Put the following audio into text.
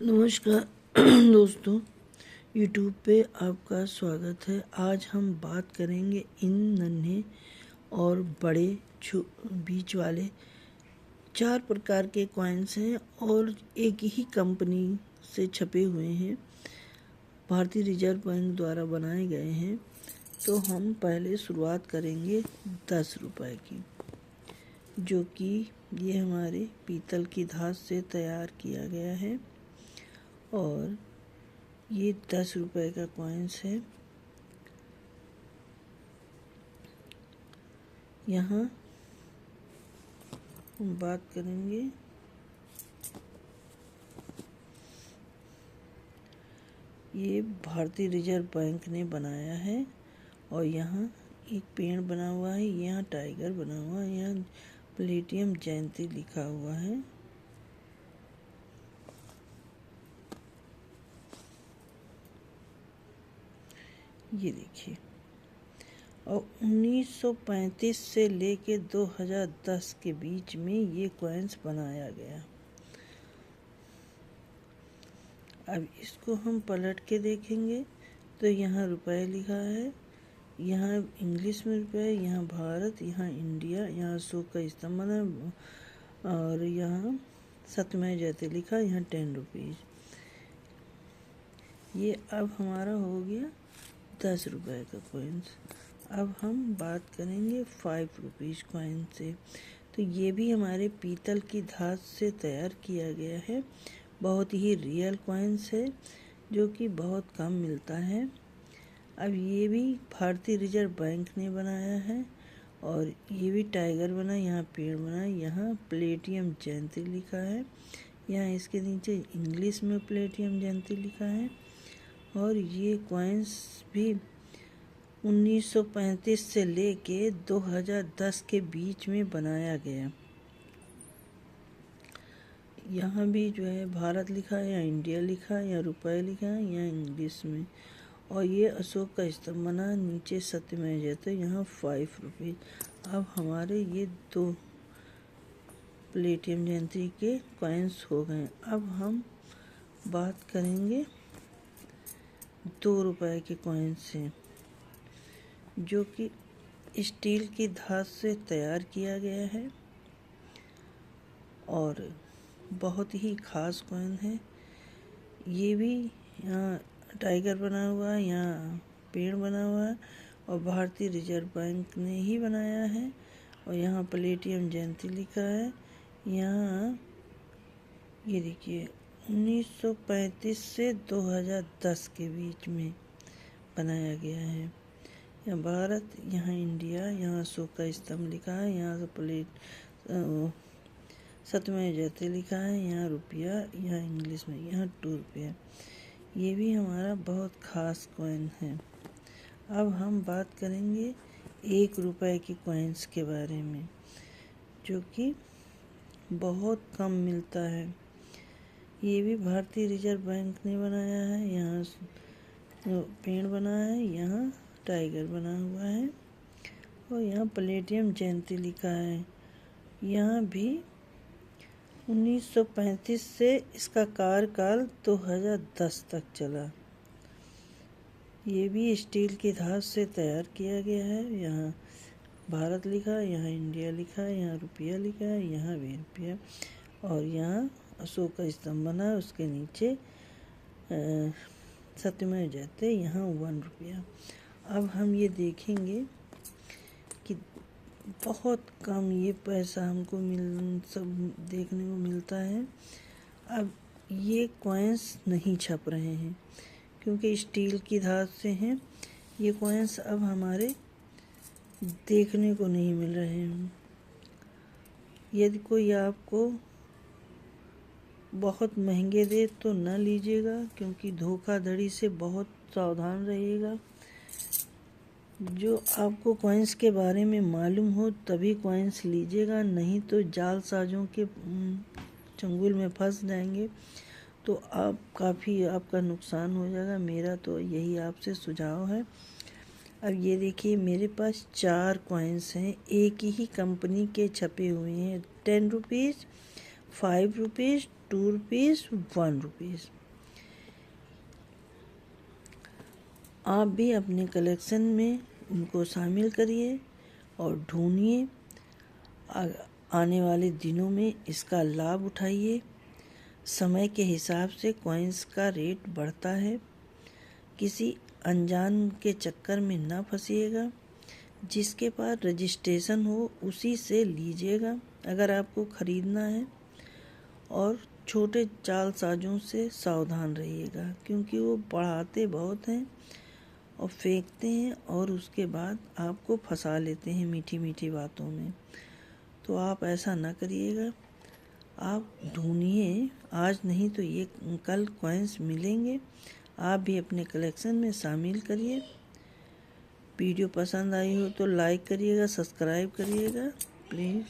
नमस्कार दोस्तों, यूट्यूब पे आपका स्वागत है। आज हम बात करेंगे इन नन्हे और बड़े बीच वाले 4 प्रकार के कॉइन्स हैं और एक ही कंपनी से छपे हुए हैं, भारतीय रिजर्व बैंक द्वारा बनाए गए हैं। तो हम पहले शुरुआत करेंगे 10 रुपए की, जो कि ये हमारे पीतल की धात से तैयार किया गया है और ये 10 रुपए का कॉइन्स है। यहाँ हम बात करेंगे ये भारतीय रिजर्व बैंक ने बनाया है और यहाँ एक पेड़ बना हुआ है, यहाँ टाइगर बना हुआ है, यहाँ प्लेटिनम जयंती लिखा हुआ है। ये देखिए, और 1935 से लेके 2010 के बीच में ये कॉइन्स बनाया गया। अब इसको हम पलट के देखेंगे तो यहाँ रुपए लिखा है, यहाँ इंग्लिश में रुपए, यहाँ भारत, यहाँ इंडिया, यहाँ अशोक का स्तंभ बना और यहाँ सत्यमेव जयते लिखा, यहाँ 10 रुपीज़। ये अब हमारा हो गया 10 रुपए का कॉइन्स। अब हम बात करेंगे 5 रुपीज़ कॉइन से। तो ये भी हमारे पीतल की धात से तैयार किया गया है, बहुत ही रियल कॉइन्स है जो कि बहुत कम मिलता है। अब ये भी भारतीय रिजर्व बैंक ने बनाया है और ये भी टाइगर बना, यहाँ पेड़ बना, यहाँ प्लेटिनम जयंती लिखा है, यहाँ इसके नीचे इंग्लिश में प्लेटिनम जयंती लिखा है। और ये कॉइन्स भी 1935 से लेके 2010 के बीच में बनाया गया। यहाँ भी जो है भारत लिखा है, यहाँ इंडिया लिखा है, यहाँ रुपए लिखा है, यहाँ इंग्लिश में। और ये अशोक का स्तंभ बना, नीचे सत्यमेव जयते, यहाँ 5 रुपीज़। अब हमारे ये 2 प्लेटिनम जयंती के कॉइन्स हो गए। अब हम बात करेंगे 2 रुपए के कॉइन्स से, जो कि स्टील की धात से तैयार किया गया है और बहुत ही खास कॉइन है। ये भी यहाँ टाइगर बना हुआ है, यहाँ पेड़ बना हुआ है और भारतीय रिजर्व बैंक ने ही बनाया है और यहाँ प्लेटिनम जयंती लिखा है। यहाँ ये देखिए 1935 से 2010 के बीच में बनाया गया है। यहाँ भारत, यहाँ इंडिया, यहाँ अशोक का स्तंभ लिखा है, यहाँ सत्यमेव जयते लिखा है, यहाँ रुपया, यहाँ इंग्लिश में, यहाँ 2 रुपया। ये भी हमारा बहुत खास कॉइन है। अब हम बात करेंगे 1 रुपए के कॉइन्स के बारे में, जो कि बहुत कम मिलता है। ये भी भारतीय रिजर्व बैंक ने बनाया है, यहाँ पेड़ बना है, यहाँ टाइगर बना हुआ है और यहाँ प्लेटिनम जयंती लिखा है। यहाँ भी 1935 से इसका कार्यकाल 2010 तक चला। ये भी स्टील की धात से तैयार किया गया है। यहाँ भारत लिखा है, यहाँ इंडिया लिखा है, यहाँ रुपया लिखा है, यहाँ भी रुपया और यहाँ अशोक का स्तंभ बना है, उसके नीचे सत्यमेव जयते, यहाँ 1 रुपया। अब हम ये देखेंगे कि बहुत कम ये पैसा हमको सब देखने को मिलता है। अब ये कॉइन्स नहीं छप रहे हैं क्योंकि स्टील की धात से हैं। ये कॉइन्स अब हमारे देखने को नहीं मिल रहे हैं। यदि कोई आपको बहुत महंगे दे तो न लीजिएगा, क्योंकि धोखाधड़ी से बहुत सावधान रहिएगा। जो आपको कॉइन्स के बारे में मालूम हो तभी कॉइन्स लीजिएगा, नहीं तो जालसाजों के चंगुल में फंस जाएंगे तो आपका नुकसान हो जाएगा। मेरा तो यही आपसे सुझाव है। अब ये देखिए, मेरे पास 4 कॉइन्स हैं, एक ही कंपनी के छपे हुए हैं, 10 रुपीज़, 5 रुपीज़, 2 रुपीज़, 1 रुपीज़। आप भी अपने कलेक्शन में इनको शामिल करिए और ढूंढिए। आने वाले दिनों में इसका लाभ उठाइए। समय के हिसाब से कॉइन्स का रेट बढ़ता है। किसी अनजान के चक्कर में ना फंसिएगा। जिसके पास रजिस्ट्रेशन हो उसी से लीजिएगा अगर आपको ख़रीदना है। और छोटे जालसाजों से सावधान रहिएगा, क्योंकि वो बढ़ाते बहुत हैं और फेंकते हैं और उसके बाद आपको फंसा लेते हैं मीठी मीठी बातों में। तो आप ऐसा ना करिएगा। आप ढूंढिए, आज नहीं तो ये कल कॉइन्स मिलेंगे। आप भी अपने कलेक्शन में शामिल करिए। वीडियो पसंद आई हो तो लाइक करिएगा, सब्सक्राइब करिएगा प्लीज़।